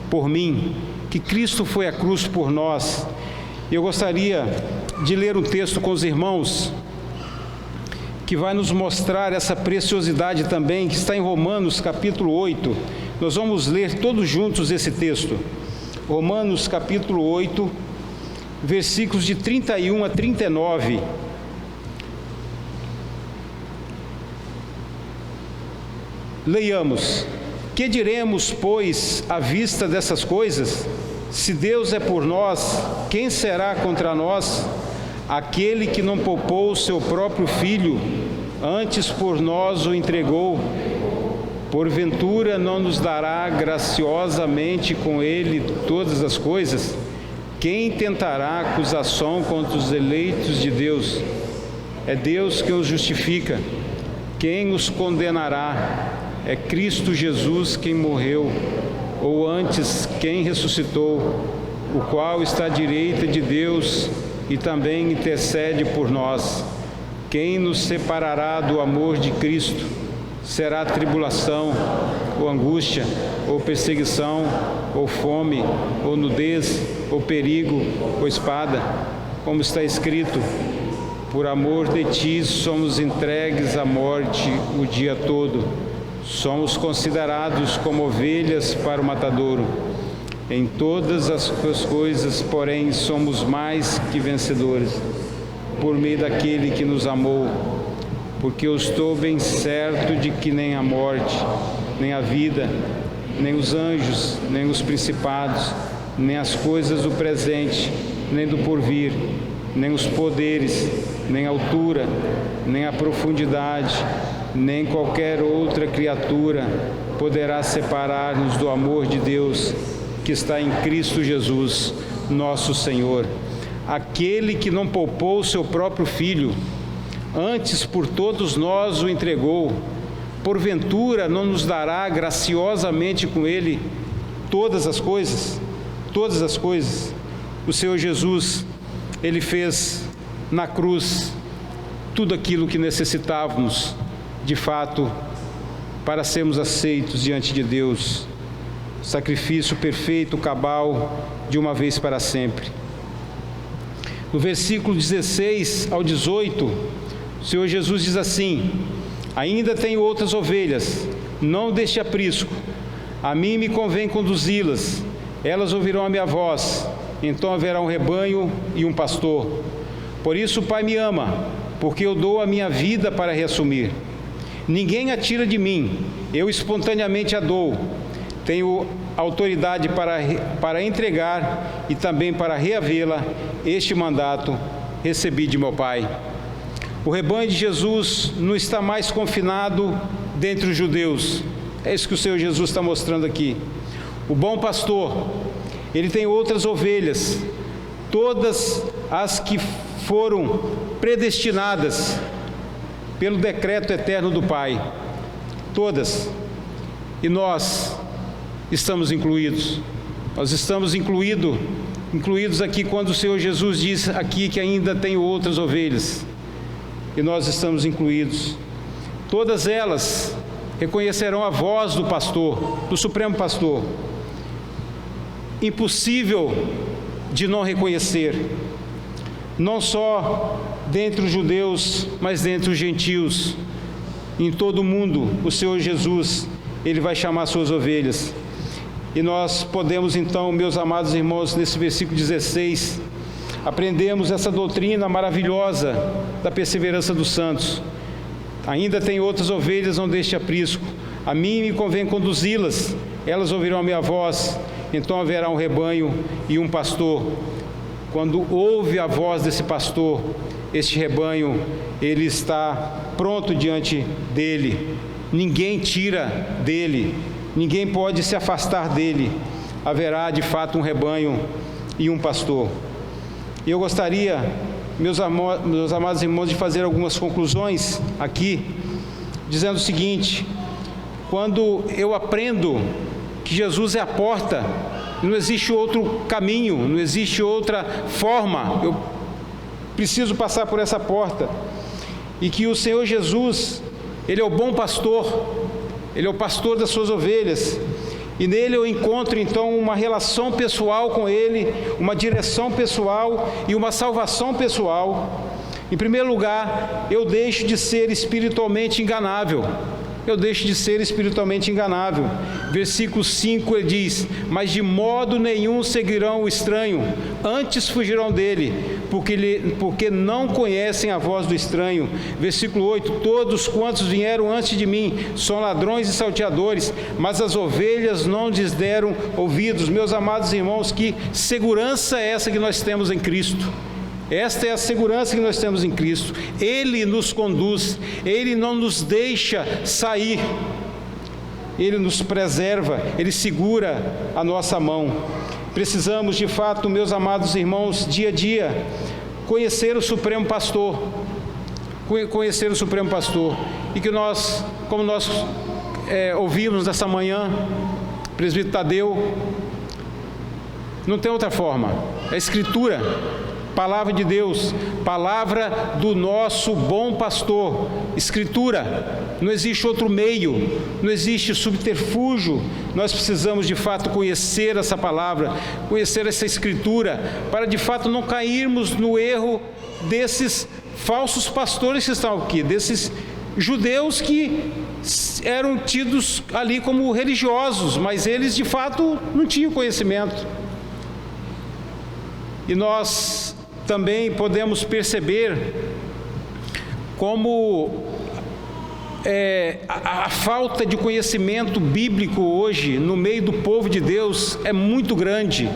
Speaker 1: por mim, que Cristo foi à cruz por nós. Eu gostaria de ler um texto com os irmãos, que vai nos mostrar essa preciosidade também, que está em Romanos capítulo 8. Nós vamos ler todos juntos esse texto. Romanos capítulo 8, versículos de 31 a 39. Leiamos. Que diremos, pois, à vista dessas coisas? Se Deus é por nós, quem será contra nós? Aquele que não poupou o seu próprio filho, antes por nós o entregou, porventura não nos dará graciosamente com ele todas as coisas? Quem tentará acusação contra os eleitos de Deus? É Deus que os justifica. Quem os condenará? É Cristo Jesus quem morreu, ou antes, quem ressuscitou, o qual está à direita de Deus e também intercede por nós. Quem nos separará do amor de Cristo? Será tribulação, ou angústia, ou perseguição, ou fome, ou nudez, ou perigo, ou espada? Como está escrito: por amor de ti somos entregues à morte o dia todo. Somos considerados como ovelhas para o matadouro. Em todas as coisas, porém, somos mais que vencedores, por meio daquele que nos amou, porque eu estou bem certo de que nem a morte, nem a vida, nem os anjos, nem os principados, nem as coisas do presente, nem do porvir, nem os poderes, nem a altura, nem a profundidade, nem qualquer outra criatura poderá separar-nos do amor de Deus que está em Cristo Jesus, nosso Senhor. Aquele que não poupou o seu próprio Filho, antes por todos nós o entregou, porventura não nos dará graciosamente com Ele todas as coisas? Todas as coisas. O Senhor Jesus, Ele fez na cruz tudo aquilo que necessitávamos, de fato, para sermos aceitos diante de Deus. Sacrifício perfeito, cabal, de uma vez para sempre. No versículo 16 ao 18, o Senhor Jesus diz assim: ainda tenho outras ovelhas, não deste aprisco. A mim me convém conduzi-las, elas ouvirão a minha voz, então haverá um rebanho e um pastor. Por isso o Pai me ama, porque eu dou a minha vida para reassumir. Ninguém a tira de mim, eu espontaneamente a dou. Tenho autoridade para entregar e também para reavê-la. Este mandato recebi de meu Pai. O rebanho de Jesus não está mais confinado dentre os judeus. É isso que o Senhor Jesus está mostrando aqui. O bom pastor, ele tem outras ovelhas, todas as que foram predestinadas pelo decreto eterno do Pai. Todas. E nós estamos incluídos. Nós estamos incluídos aqui quando o Senhor Jesus diz aqui que ainda tem outras ovelhas. E nós estamos incluídos. Todas elas reconhecerão a voz do pastor, do Supremo Pastor. Impossível de não reconhecer, não só dentre os judeus, mas dentre os gentios. Em todo o mundo, o Senhor Jesus, Ele vai chamar suas ovelhas. E nós podemos então, meus amados irmãos, nesse versículo 16, aprendemos essa doutrina maravilhosa da perseverança dos santos. Ainda tem outras ovelhas, não deste aprisco. A mim me convém conduzi-las, elas ouvirão a minha voz, então haverá um rebanho e um pastor. Quando ouve a voz desse pastor, este rebanho, ele está pronto diante dele. Ninguém tira dele, ninguém pode se afastar dele. Haverá de fato um rebanho e um pastor. E eu gostaria, meus amados irmãos, de fazer algumas conclusões aqui, dizendo o seguinte: quando eu aprendo que Jesus é a porta, não existe outro caminho, não existe outra forma, eu preciso passar por essa porta, e que o Senhor Jesus, Ele é o bom pastor, Ele é o pastor das suas ovelhas, e nele eu encontro então uma relação pessoal com Ele, uma direção pessoal e uma salvação pessoal. Em primeiro lugar, eu deixo de ser espiritualmente enganável. Eu deixo de ser espiritualmente enganável. Versículo 5 ele diz: mas de modo nenhum seguirão o estranho, antes fugirão dele, porque não conhecem a voz do estranho. Versículo 8: todos quantos vieram antes de mim são ladrões e salteadores, mas as ovelhas não lhes deram ouvidos. Meus amados irmãos, que segurança é essa que nós temos em Cristo? Esta é a segurança que nós temos em Cristo. Ele nos conduz, Ele não nos deixa sair, Ele nos preserva, Ele segura a nossa mão. Precisamos de fato, meus amados irmãos, dia a dia, conhecer o Supremo Pastor, e que nós, como nós ouvimos nessa manhã, presbítero Tadeu, não tem outra forma, é a Escritura, palavra de Deus, palavra do nosso bom pastor, Escritura. Não existe outro meio, não existe subterfúgio. Nós precisamos de fato conhecer essa palavra, conhecer essa Escritura, para de fato não cairmos no erro desses falsos pastores que estão aqui, desses judeus que eram tidos ali como religiosos, mas eles de fato não tinham conhecimento. E nós também podemos perceber como a falta de conhecimento bíblico hoje no meio do povo de Deus é muito grande.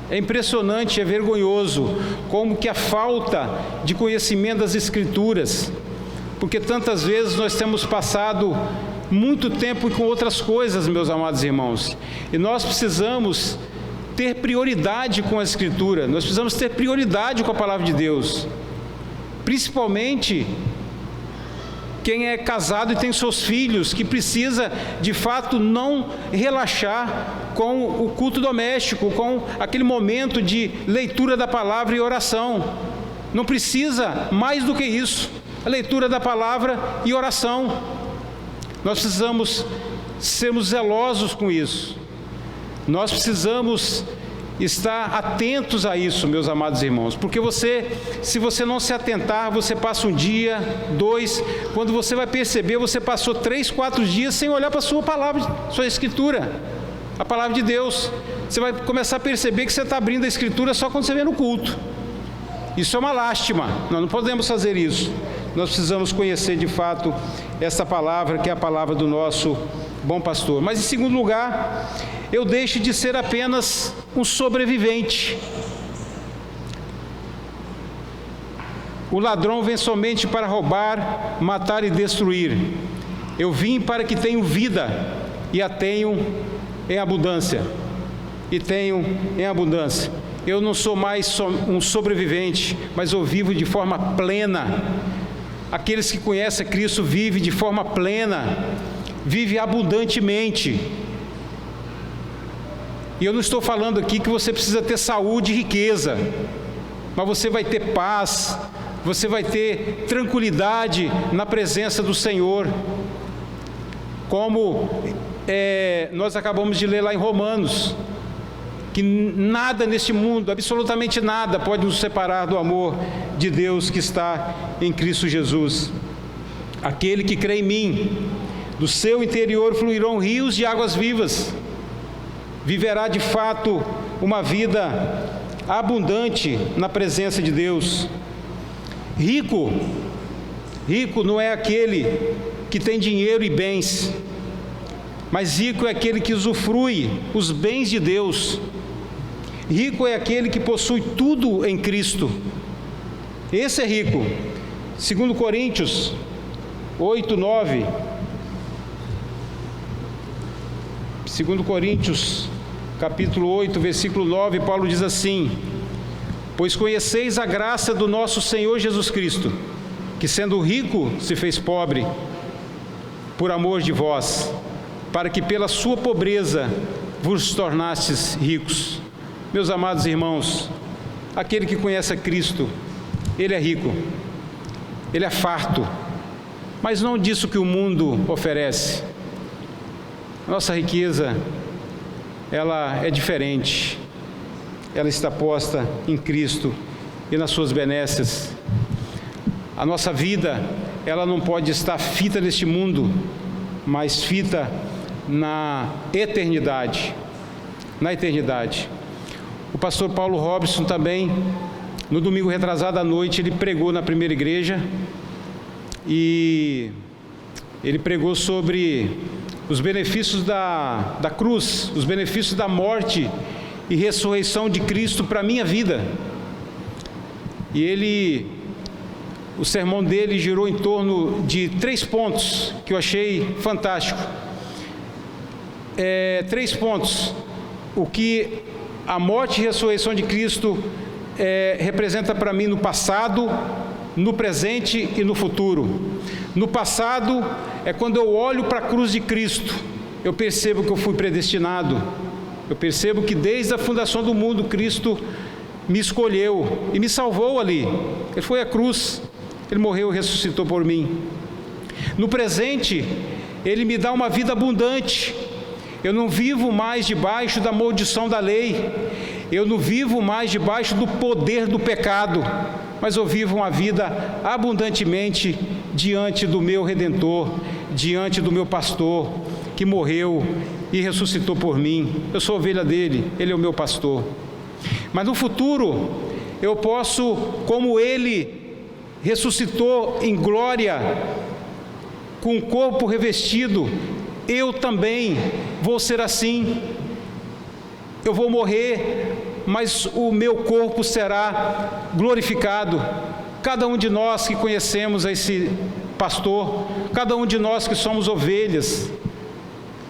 Speaker 1: É impressionante, é vergonhoso como que a falta de conhecimento das Escrituras, porque tantas vezes nós temos passado muito tempo com outras coisas, meus amados irmãos, e nós precisamos ter prioridade com a Escritura, nós precisamos ter prioridade com a Palavra de Deus, principalmente quem é casado e tem seus filhos, que precisa de fato não relaxar com o culto doméstico, com aquele momento de leitura da palavra e oração. Não precisa mais do que isso, a leitura da palavra e oração. Nós precisamos sermos zelosos com isso. Nós precisamos estar atentos a isso, meus amados irmãos, porque se você não se atentar, você passa um dia, 2, quando você vai perceber, você passou 3, 4 dias sem olhar para a sua palavra, sua Escritura, a palavra de Deus. Você vai começar a perceber que você está abrindo a Escritura só quando você vem no culto. Isso é uma lástima, nós não podemos fazer isso. Nós precisamos conhecer de fato essa palavra, que é a palavra do nosso bom pastor. Mas em segundo lugar, eu deixo de ser apenas um sobrevivente. O ladrão vem somente para roubar, matar e destruir. Eu vim para que tenham vida e a tenham em abundância. E tenham em abundância. Eu não sou mais um sobrevivente, mas eu vivo de forma plena. Aqueles que conhecem Cristo vivem de forma plena, vivem abundantemente. E eu não estou falando aqui que você precisa ter saúde e riqueza, mas você vai ter paz, você vai ter tranquilidade na presença do Senhor, como nós acabamos de ler lá em Romanos, que nada neste mundo, absolutamente nada, pode nos separar do amor de Deus que está em Cristo Jesus. Aquele que crê em mim, do seu interior fluirão rios de águas vivas, viverá de fato uma vida abundante na presença de Deus. Rico não é aquele que tem dinheiro e bens, mas rico é aquele que usufrui os bens de Deus. Rico é aquele que possui tudo em Cristo. Esse é rico. 2 Coríntios 8, 9. 2 Coríntios, capítulo 8, versículo 9, Paulo diz assim: pois conheceis a graça do nosso Senhor Jesus Cristo, que sendo rico se fez pobre, por amor de vós, para que pela sua pobreza vos tornastes ricos. Meus amados irmãos, aquele que conhece a Cristo, ele é rico, ele é farto, mas não disso que o mundo oferece. Nossa riqueza, ela é diferente, ela está posta em Cristo e nas suas benesses. A nossa vida, ela não pode estar fita neste mundo, mas fita na eternidade. Na eternidade. O pastor Paulo Robson também, no domingo retrasado à noite, ele pregou na primeira igreja e ele pregou sobre os benefícios da cruz, os benefícios da morte e ressurreição de Cristo para a minha vida. E o sermão dele girou em torno de 3 pontos que eu achei fantástico. 3 pontos. O que a morte e ressurreição de Cristo representa para mim no passado, no presente e no futuro. No passado é quando eu olho para a cruz de Cristo, eu percebo que eu fui predestinado, eu percebo que desde a fundação do mundo Cristo me escolheu e me salvou ali. Ele foi à cruz, Ele morreu e ressuscitou por mim. No presente, Ele me dá uma vida abundante. Eu não vivo mais debaixo da maldição da lei, eu não vivo mais debaixo do poder do pecado, mas eu vivo uma vida abundantemente diante do meu Redentor, diante do meu pastor, que morreu e ressuscitou por mim. Eu sou ovelha dele, ele é o meu pastor. Mas no futuro, eu posso, como Ele ressuscitou em glória, com o corpo revestido, eu também vou ser assim. Eu vou morrer, mas o meu corpo será glorificado. Cada um de nós que conhecemos esse pastor, cada um de nós que somos ovelhas,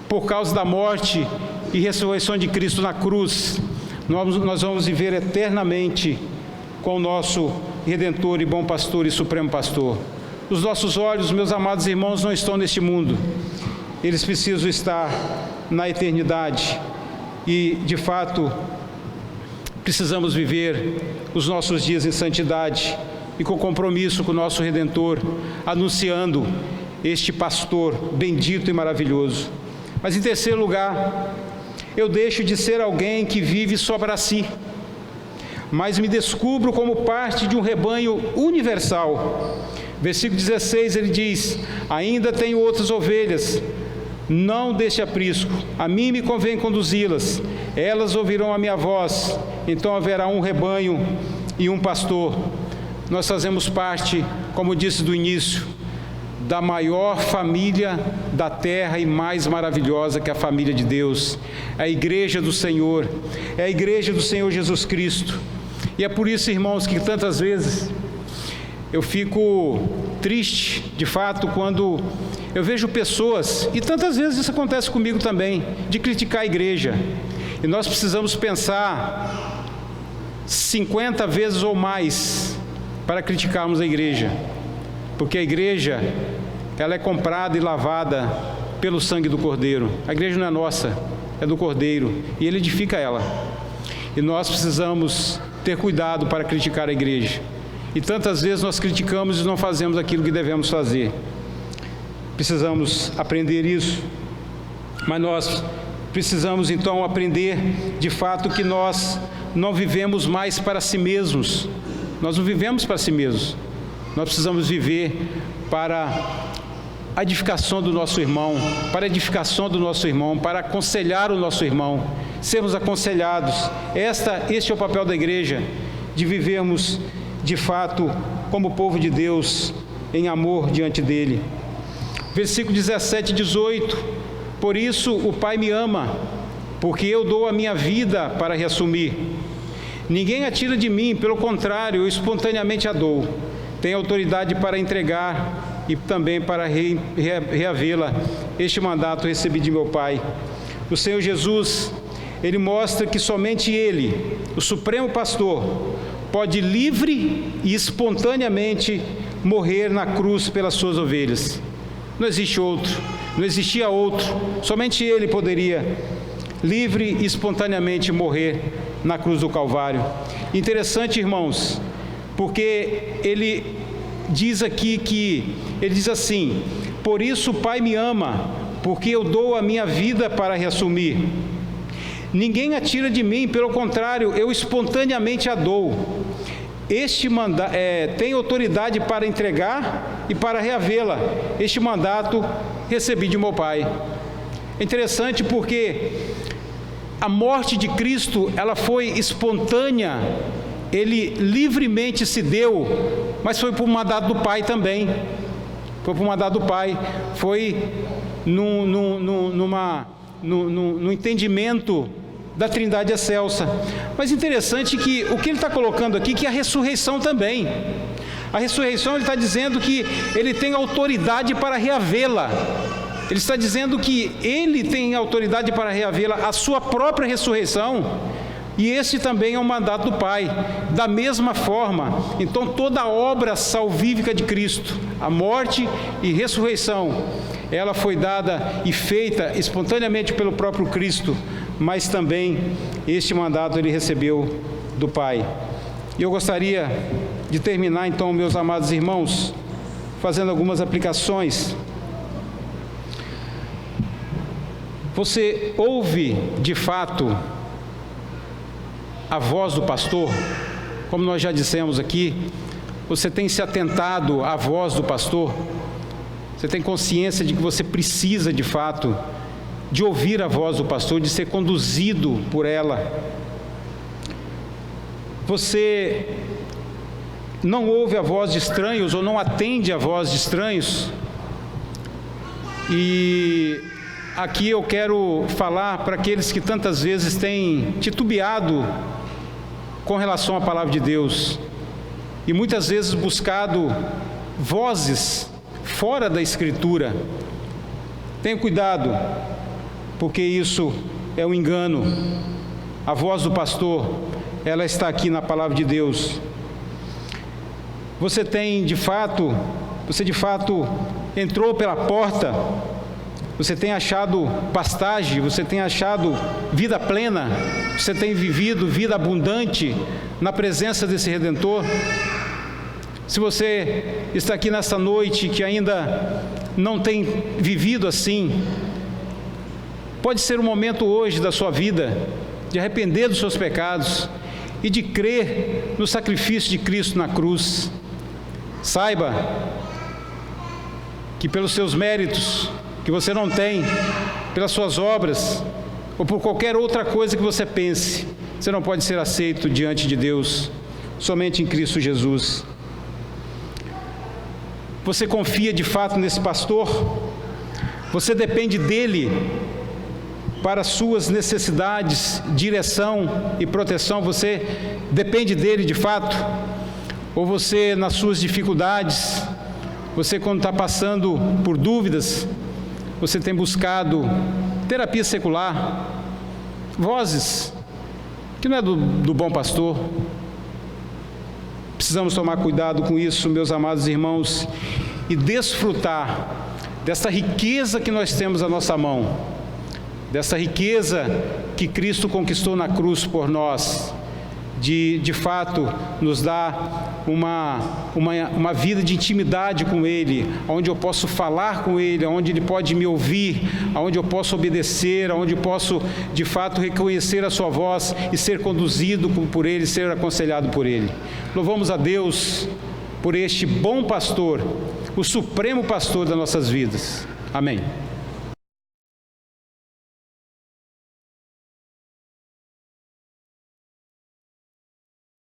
Speaker 1: por causa da morte e ressurreição de Cristo na cruz, nós vamos viver eternamente com o nosso Redentor e bom pastor e supremo pastor. Os nossos olhos, meus amados irmãos, não estão neste mundo, eles precisam estar na eternidade. E, de fato, precisamos viver os nossos dias em santidade e com compromisso com o nosso Redentor, anunciando este pastor bendito e maravilhoso. Mas, em terceiro lugar, eu deixo de ser alguém que vive só para si, mas me descubro como parte de um rebanho universal. Versículo 16, ele diz: ainda tenho outras ovelhas, não deste aprisco, a mim me convém conduzi-las, elas ouvirão a minha voz, então haverá um rebanho e um pastor. Nós fazemos parte, como disse do início, da maior família da terra e mais maravilhosa, que é a família de Deus, a igreja do Senhor, é a igreja do Senhor Jesus Cristo. E é por isso, irmãos, que tantas vezes eu fico triste, de fato, quando eu vejo pessoas, e tantas vezes isso acontece comigo também, de criticar a igreja. E nós precisamos pensar 50 vezes ou mais para criticarmos a igreja, porque a igreja, ela é comprada e lavada pelo sangue do Cordeiro. A igreja não é nossa, é do Cordeiro, e Ele edifica ela. E nós precisamos ter cuidado para criticar a igreja. E tantas vezes nós criticamos e não fazemos aquilo que devemos fazer. Precisamos aprender isso, mas nós precisamos então aprender de fato que nós não vivemos mais para si mesmos. Nós não vivemos para si mesmos. Nós precisamos viver para a edificação do nosso irmão, para a edificação do nosso irmão, para aconselhar o nosso irmão, sermos aconselhados. Este é o papel da igreja, de vivermos de fato como povo de Deus, em amor diante dele. Versículo 17 e 18: por isso o Pai me ama, porque eu dou a minha vida para reassumir. Ninguém a tira de mim, pelo contrário, eu espontaneamente a dou. Tenho autoridade para entregar e também para reavê-la. Este mandato recebi de meu Pai. O Senhor Jesus, Ele mostra que somente Ele, o Supremo Pastor, pode livre e espontaneamente morrer na cruz pelas suas ovelhas. Não existe outro, não existia outro, somente Ele poderia livre e espontaneamente morrer na cruz do Calvário. Interessante, irmãos, porque ele diz aqui ele diz assim: por isso o Pai me ama, porque eu dou a minha vida para reassumir. Ninguém a tira de mim, pelo contrário, eu espontaneamente a dou. Tem autoridade para entregar e para reavê-la. Este mandato recebi de meu Pai. É interessante porque a morte de Cristo, ela foi espontânea, Ele livremente se deu, mas foi por mandato do Pai também. Foi por mandato do Pai, foi no entendimento da Trindade excelsa. Mas interessante que o que ele está colocando aqui, que é a ressurreição também. A ressurreição, ele está dizendo que ele tem autoridade para reavê-la. Ele está dizendo que ele tem autoridade para reavê-la, a sua própria ressurreição, e esse também é um mandato do Pai. Da mesma forma, então toda a obra salvífica de Cristo, a morte e ressurreição, ela foi dada e feita espontaneamente pelo próprio Cristo, mas também este mandato ele recebeu do Pai. E eu gostaria de terminar então, meus amados irmãos, fazendo algumas aplicações. Você ouve de fato a voz do pastor? Como nós já dissemos aqui, você tem se atentado à voz do pastor? Você tem consciência de que você precisa de fato de ouvir a voz do pastor, de ser conduzido por ela? você não ouve a voz de estranhos ou não atende a voz de estranhos. E aqui eu quero falar para aqueles que tantas vezes têm titubeado com relação à palavra de Deus e muitas vezes buscado vozes fora da Escritura. Tenha cuidado, porque isso é um engano. A voz do pastor, ela está aqui na palavra de Deus. Você de fato entrou pela porta, você tem achado pastagem, você tem achado vida plena, você tem vivido vida abundante na presença desse Redentor. Se você está aqui nessa noite que ainda não tem vivido assim, pode ser o momento hoje da sua vida de arrepender dos seus pecados e de crer no sacrifício de Cristo na cruz. Saiba que pelos seus méritos, que você não tem, pelas suas obras, ou por qualquer outra coisa que você pense, você não pode ser aceito diante de Deus, somente em Cristo Jesus. Você confia de fato nesse pastor? Você depende dele para suas necessidades, direção e proteção? Você depende dele de fato? Ou você, nas suas dificuldades, você quando está passando por dúvidas, você tem buscado terapia secular, vozes que não é do bom pastor? Precisamos tomar cuidado com isso, meus amados irmãos, e desfrutar dessa riqueza que nós temos à nossa mão, dessa riqueza que Cristo conquistou na cruz por nós, de fato nos dá uma vida de intimidade com Ele, onde eu posso falar com Ele, onde Ele pode me ouvir, onde eu posso obedecer, onde eu posso de fato reconhecer a sua voz e ser conduzido por Ele, ser aconselhado por Ele. Louvamos a Deus por este bom pastor, o supremo pastor das nossas vidas. Amém.